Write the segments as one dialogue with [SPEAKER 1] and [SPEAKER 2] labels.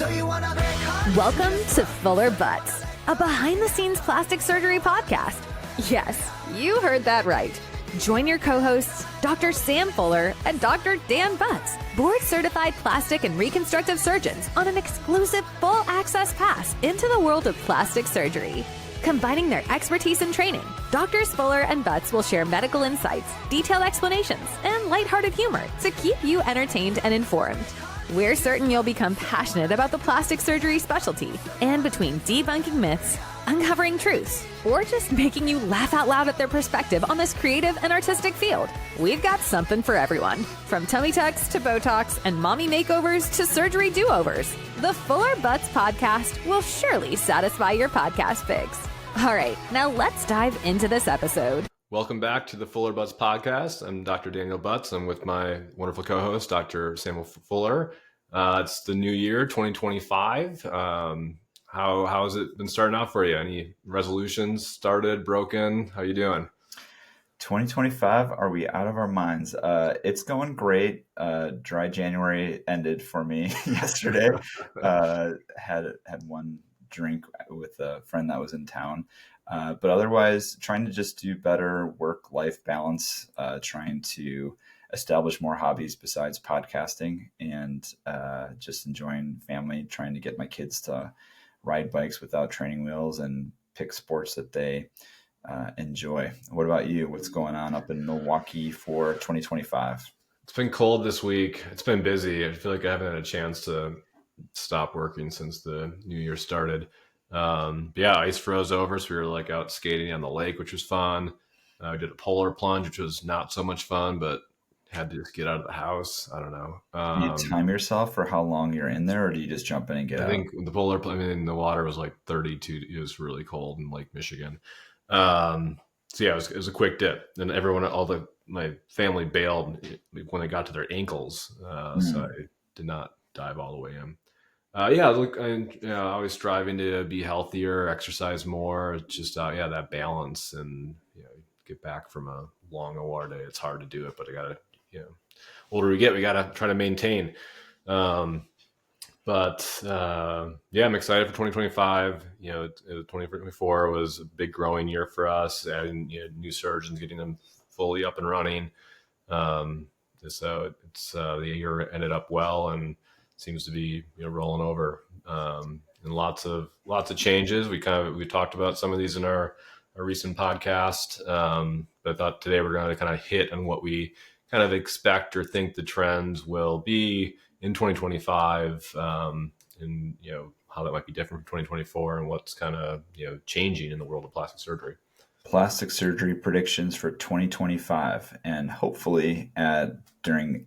[SPEAKER 1] Welcome to Fuller Butz, a behind-the-scenes plastic surgery podcast. Yes, you heard that right. Join your co-hosts, Dr. Sam Fuller and Dr. Dan Butz, board-certified plastic and reconstructive surgeons, on an exclusive full-access pass into the world of plastic surgery. Combining their expertise and training, Drs. Fuller and Butz will share medical insights, detailed explanations, and lighthearted humor to keep you entertained and informed. We're certain you'll become passionate about the plastic surgery specialty, and between debunking myths, uncovering truths, or just making you laugh out loud at their perspective on this creative and artistic field, we've got something for everyone. From tummy tucks to Botox and mommy makeovers to surgery do-overs, the Fuller Butz Podcast will surely satisfy your podcast fix. All right, now let's dive into this episode.
[SPEAKER 2] Welcome back to the Fuller Butz Podcast. I'm Dr. Daniel Butz. I'm with my wonderful co-host, Dr. Samuel Fuller. It's the new year, 2025. How has it been starting out for you? Any resolutions started, broken? How you doing?
[SPEAKER 3] 2025, are we out of our minds? It's going great. Dry January ended for me yesterday. Had one drink with a friend that was in town. But otherwise, trying to just do better work-life balance, trying to establish more hobbies besides podcasting, and just enjoying family, trying to get my kids to ride bikes without training wheels and pick sports that they enjoy. What about you? What's going on up in Milwaukee for 2025?
[SPEAKER 2] It's been cold this week. It's been busy. I feel like I haven't had a chance to stop working since the new year started. Yeah, ice froze over, so we were like out skating on the lake, which was fun. I did a polar plunge, which was not so much fun, but had to just get out of the house. I don't know.
[SPEAKER 3] Do you time yourself for how long you're in there, or do you just jump in and get out?
[SPEAKER 2] I think the the water was like 32. It was really cold in Lake Michigan. So yeah, it was a quick dip, and my family bailed when they got to their ankles. So I did not dive all the way in. Yeah, look, always striving to be healthier, exercise more, just, that balance, and, get back from a long OR day. It's hard to do it, but I gotta, older we get, we gotta try to maintain. I'm excited for 2025. 2024 was a big growing year for us, adding new surgeons, getting them fully up and running. So it's the year ended up well, and seems to be rolling over, and lots of changes. We talked about some of these in our recent podcast, but I thought today we're going to kind of hit on what we kind of expect or think the trends will be in 2025, and how that might be different from 2024, and what's kind of changing in the world of plastic surgery.
[SPEAKER 3] Plastic surgery predictions for 2025, and hopefully during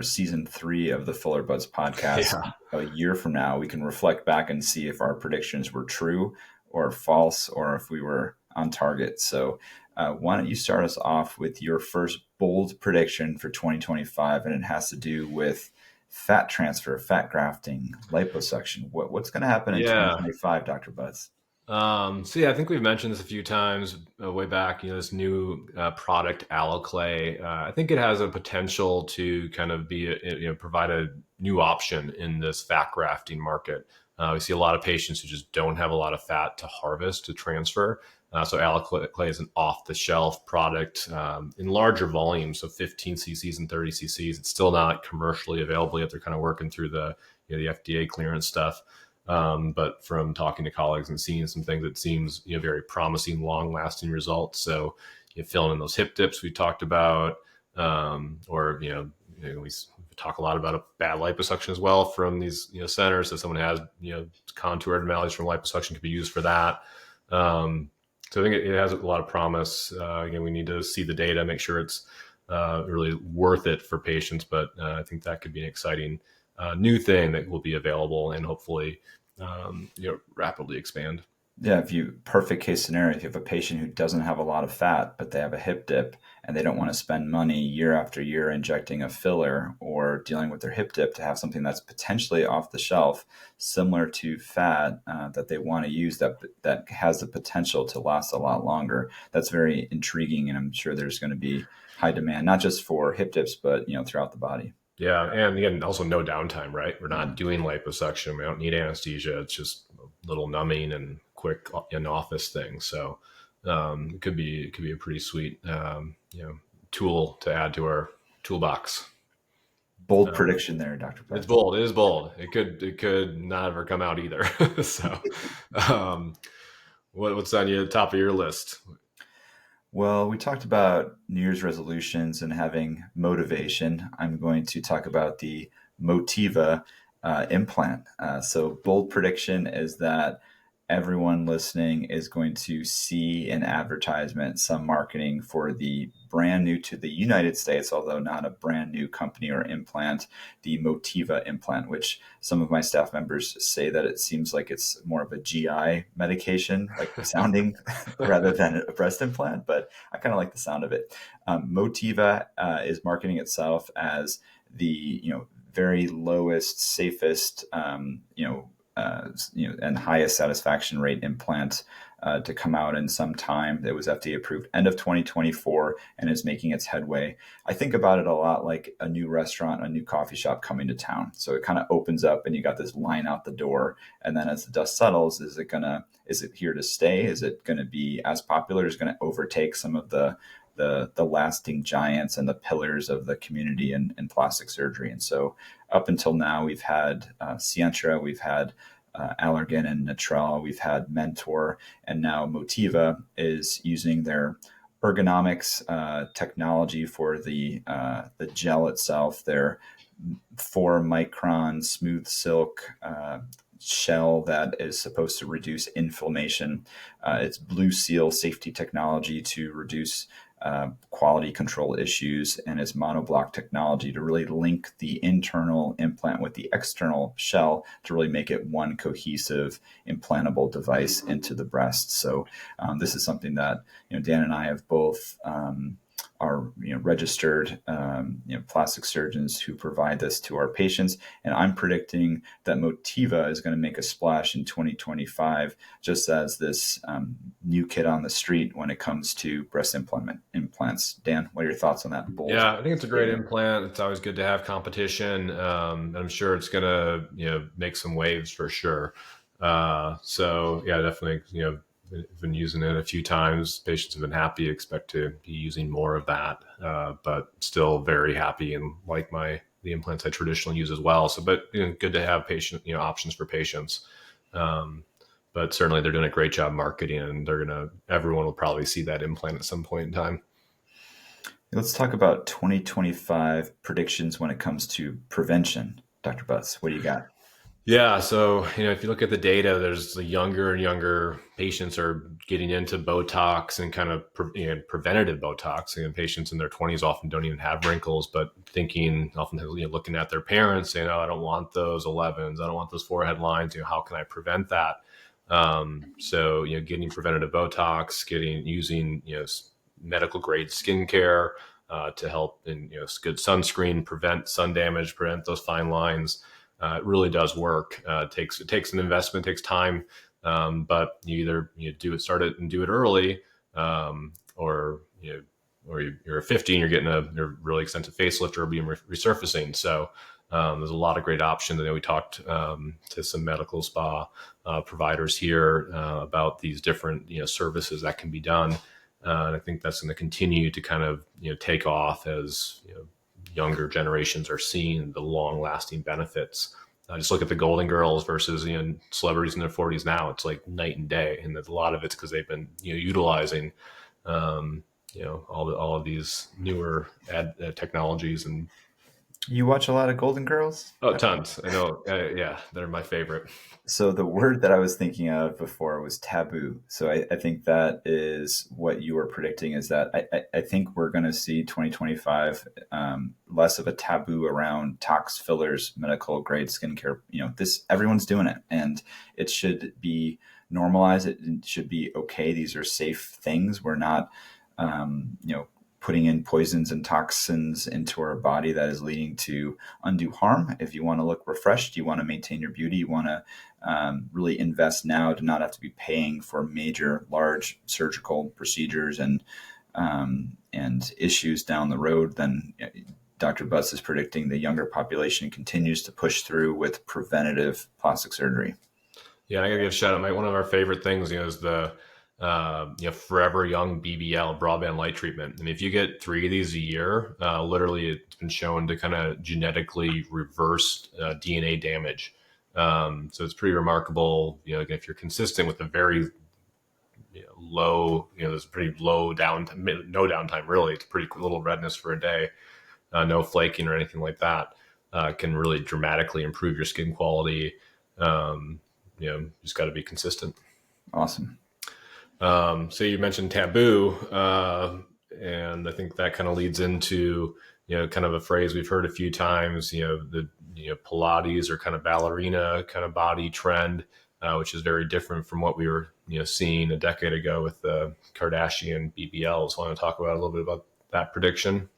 [SPEAKER 3] season 3 of the Fuller Butz Podcast, a year from now, we can reflect back and see if our predictions were true or false, or if we were on target. So why don't you start us off with your first bold prediction for 2025, and it has to do with fat transfer, fat grafting, liposuction. What's going to happen in 2025, Dr. Butz?
[SPEAKER 2] I think we've mentioned this a few times way back, this new product, AlloClae. I think it has a potential to kind of be, provide a new option in this fat grafting market. We see a lot of patients who just don't have a lot of fat to harvest, to transfer. So AlloClae is an off-the-shelf product in larger volumes, so 15 cc's and 30 cc's. It's still not commercially available yet. They're kind of working through the FDA clearance stuff. But from talking to colleagues and seeing some things, it seems very promising, long-lasting results. So filling in those hip dips we talked about, or we talk a lot about a bad liposuction as well from these centers. So someone has contoured anomalies from liposuction could be used for that. So I think it has a lot of promise. Again, we need to see the data, make sure it's really worth it for patients. But I think that could be an exciting new thing that will be available and hopefully rapidly expand.
[SPEAKER 3] Yeah, perfect case scenario, if you have a patient who doesn't have a lot of fat, but they have a hip dip and they don't want to spend money year after year injecting a filler or dealing with their hip dip, to have something that's potentially off the shelf, similar to fat, that they want to use that has the potential to last a lot longer. That's very intriguing, and I'm sure there's going to be high demand, not just for hip dips, but throughout the body.
[SPEAKER 2] Yeah, and again, also no downtime, right? We're not doing liposuction. We don't need anesthesia. It's just a little numbing and quick in office thing. So it could be a pretty sweet tool to add to our toolbox.
[SPEAKER 3] Bold
[SPEAKER 2] Um,
[SPEAKER 3] prediction there, Dr.
[SPEAKER 2] it's
[SPEAKER 3] Butz.
[SPEAKER 2] bold. It is bold. It could not ever come out either. So, um, what's on your top of your list?
[SPEAKER 3] Well, we talked about New Year's resolutions and having motivation. I'm going to talk about the Motiva implant. So, bold prediction is that everyone listening is going to see an advertisement, some marketing for the brand new to the United States, although not a brand new company or implant, the Motiva implant, which some of my staff members say that it seems like it's more of a GI medication, like sounding, rather than a breast implant. But I kind of like the sound of it. Motiva is marketing itself as the very lowest, safest, and highest satisfaction rate implant to come out in some time. That was FDA approved end of 2024 and is making its headway. I think about it a lot like a new restaurant, a new coffee shop coming to town. So it kind of opens up and you got this line out the door. And then as the dust settles, is it here to stay? Is it going to be as popular? Is it going to overtake some of the lasting giants and the pillars of the community in plastic surgery? And so up until now, we've had Sientra, we've had Allergan and Natrel, we've had Mentor, and now Motiva is using their ergonomics technology for the gel itself, their 4-micron smooth silk shell that is supposed to reduce inflammation. It's Blue Seal safety technology to reduce quality control issues, and its monoblock technology to really link the internal implant with the external shell to really make it one cohesive implantable device into the breast. So this is something that Dan and I have both are registered plastic surgeons who provide this to our patients, and I'm predicting that Motiva is going to make a splash in 2025, just as this new kid on the street when it comes to breast implants. Dan, what are your thoughts on that? Bold.
[SPEAKER 2] Yeah, I think it's a great implant. It's always good to have competition. I'm sure it's going to make some waves for sure. So yeah, definitely I've been using it a few times. Patients have been happy. Expect to be using more of that, but still very happy and like the implants I traditionally use as well. So, but good to have options for patients. But certainly they're doing a great job marketing, and everyone will probably see that implant at some point in time.
[SPEAKER 3] Let's talk about 2025 predictions when it comes to prevention. Dr. Butz, what do you got?
[SPEAKER 2] Yeah. So, if you look at the data, there's the younger and younger patients are getting into Botox and kind of preventative Botox. And patients in their 20s often don't even have wrinkles, but often looking at their parents saying, "Oh, I don't want those 11s. I don't want those forehead lines. How can I prevent that?" So, getting preventative Botox, using medical grade skincare to help in good sunscreen, prevent sun damage, prevent those fine lines. It really does work. It takes an investment, takes time, but you either start it and do it early, or you're 50 and you're getting a really extensive facelift or being resurfacing. So there's a lot of great options. I know we talked to some medical spa providers here about these different services that can be done, and I think that's going to continue to kind of take off as younger generations are seeing the long-lasting benefits. Just look at the Golden Girls versus celebrities in their 40s now. It's like night and day, and a lot of it's because they've been utilizing all of these newer technologies. And
[SPEAKER 3] You watch a lot of Golden Girls?
[SPEAKER 2] tons. I know. Yeah, they're my favorite.
[SPEAKER 3] So the word that I was thinking of before was taboo. So I think that is what you were predicting, is that I think we're going to see 2025 less of a taboo around tox fillers, medical grade skincare. Everyone's doing it, and it should be normalized. It should be okay. These are safe things. We're not, putting in poisons and toxins into our body that is leading to undue harm. If you want to look refreshed, you want to maintain your beauty, you want to really invest now to not have to be paying for major, large surgical procedures and issues down the road, then Dr. Butz is predicting the younger population continues to push through with preventative plastic surgery.
[SPEAKER 2] Yeah, I gotta give a shout out. One of our favorite things, is the forever young BBL, broadband light treatment. I mean, if you get 3 of these a year, literally it's been shown to kind of genetically reverse DNA damage. So it's pretty remarkable. If you're consistent with a very low, there's pretty low downtime, no downtime really. It's pretty little redness for a day, no flaking or anything like that. Can really dramatically improve your skin quality. Just got to be consistent.
[SPEAKER 3] Awesome.
[SPEAKER 2] So you mentioned taboo, and I think that kind of leads into, kind of a phrase we've heard a few times, the Pilates or kind of ballerina kind of body trend, which is very different from what we were, seeing a decade ago with the Kardashian BBLs. Want to talk about a little bit about that prediction?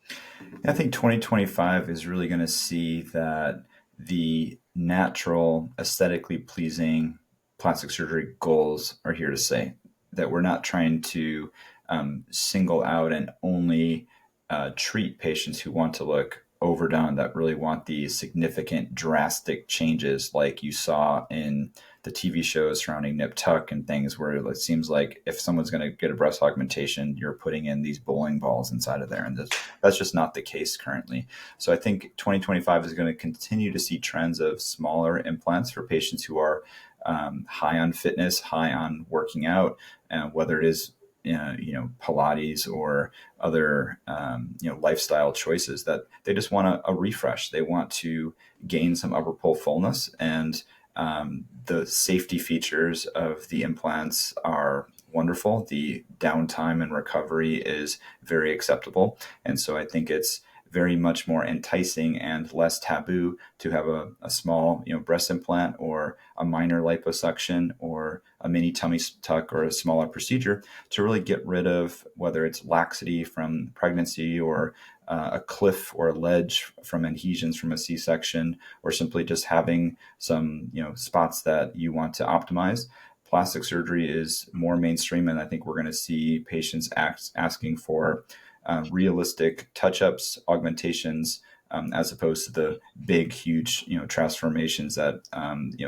[SPEAKER 3] I think 2025 is really going to see that the natural, aesthetically pleasing plastic surgery goals are here to stay. That we're not trying to single out and only treat patients who want to look overdone, that really want these significant, drastic changes like you saw in the TV shows surrounding nip tuck and things, where it seems like if someone's going to get a breast augmentation, you're putting in these bowling balls inside of there. And that's just not the case currently. So I think 2025 is going to continue to see trends of smaller implants for patients who are high on fitness, high on working out, whether it is Pilates or other lifestyle choices, that they just want a refresh. They want to gain some upper pole fullness, and the safety features of the implants are wonderful. The downtime and recovery is very acceptable, and so I think it's very much more enticing and less taboo to have a small, breast implant or a minor liposuction or a mini tummy tuck or a smaller procedure to really get rid of whether it's laxity from pregnancy or a cliff or a ledge from adhesions from a C-section, or simply just having some, spots that you want to optimize. Plastic surgery is more mainstream, and I think we're going to see patients asking for realistic touch-ups, augmentations, as opposed to the big, huge, transformations that,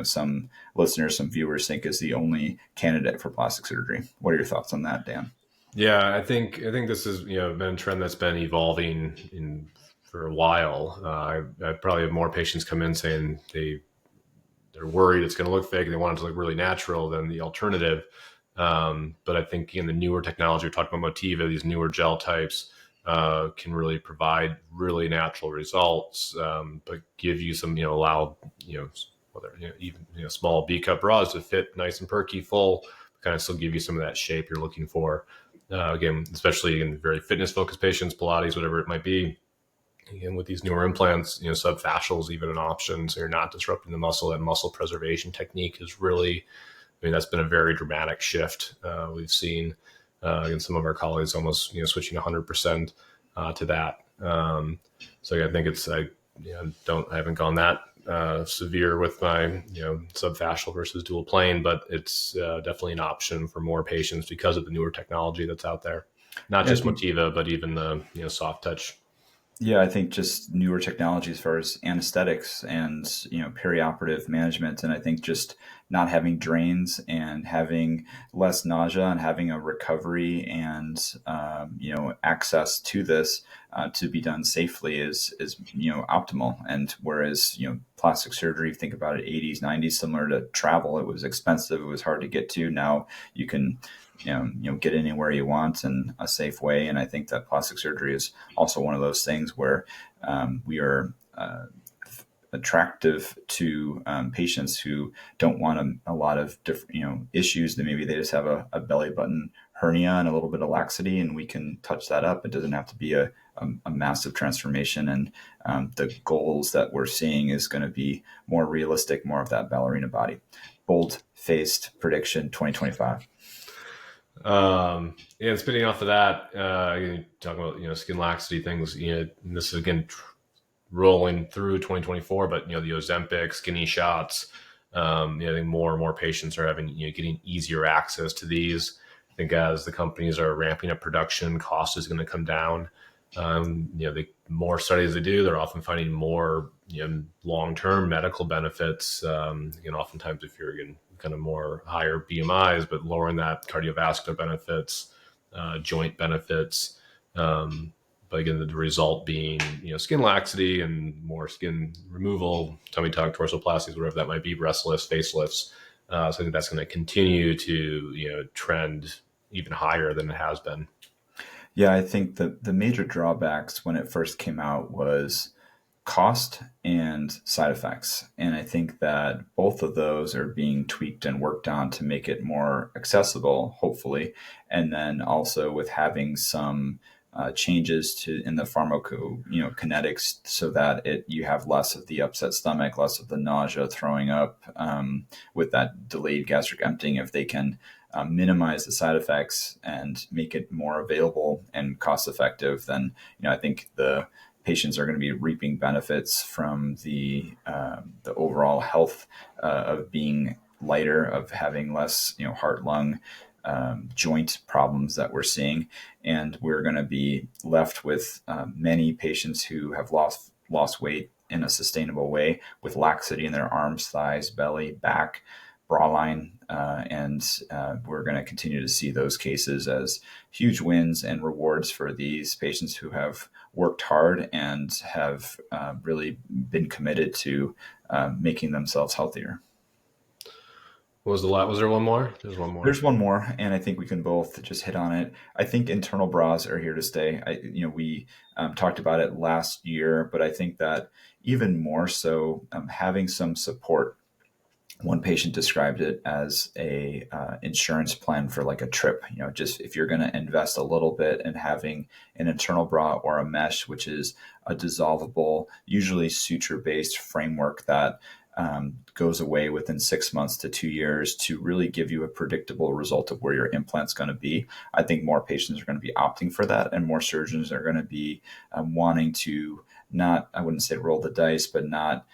[SPEAKER 3] some listeners, some viewers think is the only candidate for plastic surgery. What are your thoughts on that, Dan?
[SPEAKER 2] Yeah, I think this has been a trend that's been evolving for a while. I probably have more patients come in saying they're worried it's going to look fake and they want it to look really natural than the alternative. But I think in the newer technology, we're talking about Motiva, these newer gel types can really provide really natural results, but give you some, allow, whether, even, small B cup bras to fit nice and perky, full, kind of still give you some of that shape you're looking for. Again, especially in very fitness focused patients, Pilates, whatever it might be. Again, with these newer implants, subfascial is even an option. So you're not disrupting the muscle. That muscle preservation technique is really, that's been a very dramatic shift. We've seen in some of our colleagues almost, switching 100% to that. So I think I haven't gone that severe with my, subfascial versus dual plane, but it's definitely an option for more patients because of the newer technology that's out there. Not just Motiva, but even the, soft touch.
[SPEAKER 3] Yeah, I think just newer technology as far as anesthetics and, perioperative management. And I think just not having drains and having less nausea and having a recovery and, access to this to be done safely is optimal. And whereas, plastic surgery, think about it, 80s, 90s, similar to travel, it was expensive. It was hard to get to. Now you can get anywhere you want in a safe way. And I think that plastic surgery is also one of those things where we are attractive to patients who don't want a lot of different, issues. That maybe they just have a belly button hernia and a little bit of laxity, and we can touch that up. It doesn't have to be a massive transformation. And the goals that we're seeing is going to be more realistic, more of that ballerina body. Bold-faced prediction 2025.
[SPEAKER 2] And spinning off of that, talking about, skin laxity things, and this is again rolling through 2024, but, the Ozempic skinny shots, I think more and more patients are having, getting easier access to these. I think as the companies are ramping up production, cost is going to come down. The more studies they do, they're often finding more, long-term medical benefits. Oftentimes if you're getting kind of more higher BMIs, but lowering that cardiovascular benefits, joint benefits. But again, the result being, skin laxity and more skin removal, tummy tuck, torsoplasties, whatever that might be, breast lifts, facelifts. So I think that's going to continue to, trend even higher than it has been.
[SPEAKER 3] Yeah, I think the major drawbacks when it first came out was cost and side effects. And I think that both of those are being tweaked and worked on to make it more accessible, hopefully. And then also with having some changes in the pharmacokinetics so that you have less of the upset stomach, less of the nausea, throwing up, with that delayed gastric emptying. If they can minimize the side effects and make it more available and cost effective, then I think the patients are going to be reaping benefits from the overall health of being lighter, of having less heart, lung, joint problems that we're seeing. And we're going to be left with many patients who have lost weight in a sustainable way with laxity in their arms, thighs, belly, back, bra line. And we're going to continue to see those cases as huge wins and rewards for these patients who have worked hard and have really been committed to making themselves healthier.
[SPEAKER 2] Was there one more? There's one more.
[SPEAKER 3] There's one more, and I think we can both just hit on it. I think internal bras are here to stay. We talked about it last year, but I think that even more so, having some support. One patient described it as a insurance plan for like a trip. Just if you're going to invest a little bit in having an internal bra or a mesh, which is a dissolvable, usually suture-based framework that goes away within 6 months to 2 years to really give you a predictable result of where your implant's going to be. I think more patients are going to be opting for that, and more surgeons are going to be wanting to not, I wouldn't say roll the dice, but not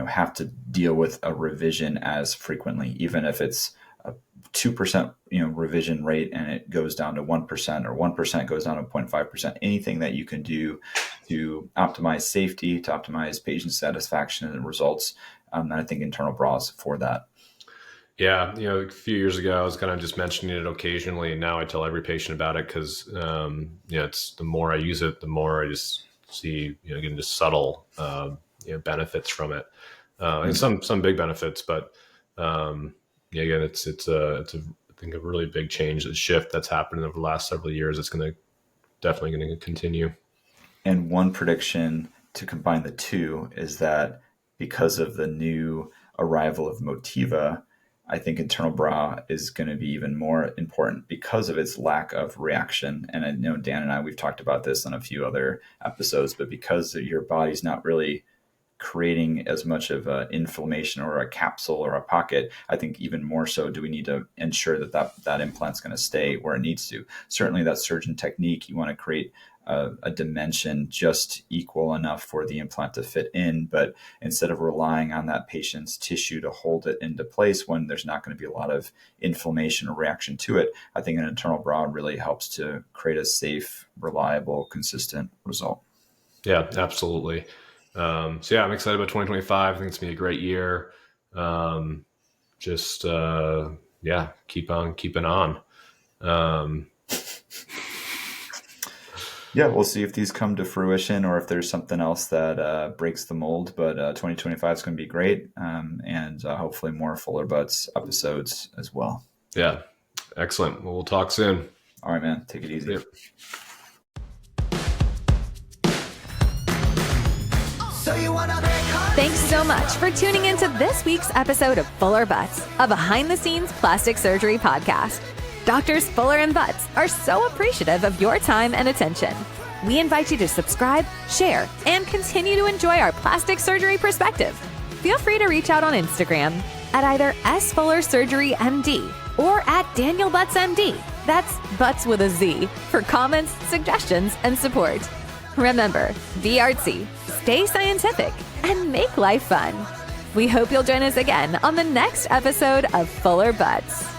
[SPEAKER 3] have to deal with a revision as frequently, even if it's a 2% revision rate and it goes down to 1% or 1% goes down to 0.5%. Anything that you can do to optimize safety, to optimize patient satisfaction and results. And I think internal bras for that.
[SPEAKER 2] Yeah, a few years ago I was kind of just mentioning it occasionally, and now I tell every patient about it because it's the more I use it, the more I just see again just subtle benefits from it, and some big benefits, but again, it's I think a really big change, a shift that's happened over the last several years. It's definitely going to continue. And
[SPEAKER 3] one prediction to combine the two is that because of the new arrival of Motiva, I think internal bra is going to be even more important because of its lack of reaction. And I know Dan and I, we've talked about this on a few other episodes, but because your body's not really creating as much of an inflammation or a capsule or a pocket, I think even more so do we need to ensure that implant's going to stay where it needs to. Certainly that surgeon technique, you want to create a dimension just equal enough for the implant to fit in, but instead of relying on that patient's tissue to hold it into place when there's not going to be a lot of inflammation or reaction to it, I think an internal bra really helps to create a safe, reliable, consistent result.
[SPEAKER 2] Yeah, absolutely. So yeah, I'm excited about 2025. I think it's going to be a great year. Keep on keeping on.
[SPEAKER 3] Yeah, we'll see if these come to fruition or if there's something else that breaks the mold. But 2025 is going to be great, and hopefully more Fuller Butz episodes as well.
[SPEAKER 2] Yeah, excellent. Well, we'll talk soon.
[SPEAKER 3] All right, man. Take it easy.
[SPEAKER 2] Yep.
[SPEAKER 1] Thanks so much for tuning into this week's episode of Fuller Butz, a behind-the-scenes plastic surgery podcast. Doctors Fuller and Butz are so appreciative of your time and attention. We invite you to subscribe, share, and continue to enjoy our plastic surgery perspective. Feel free to reach out on Instagram at either @FullerSurgeryMD or @DanielButzMD. That's Butz with a Z for comments, suggestions, and support. Remember, be artsy, stay scientific, and make life fun. We hope you'll join us again on the next episode of Fuller Butz.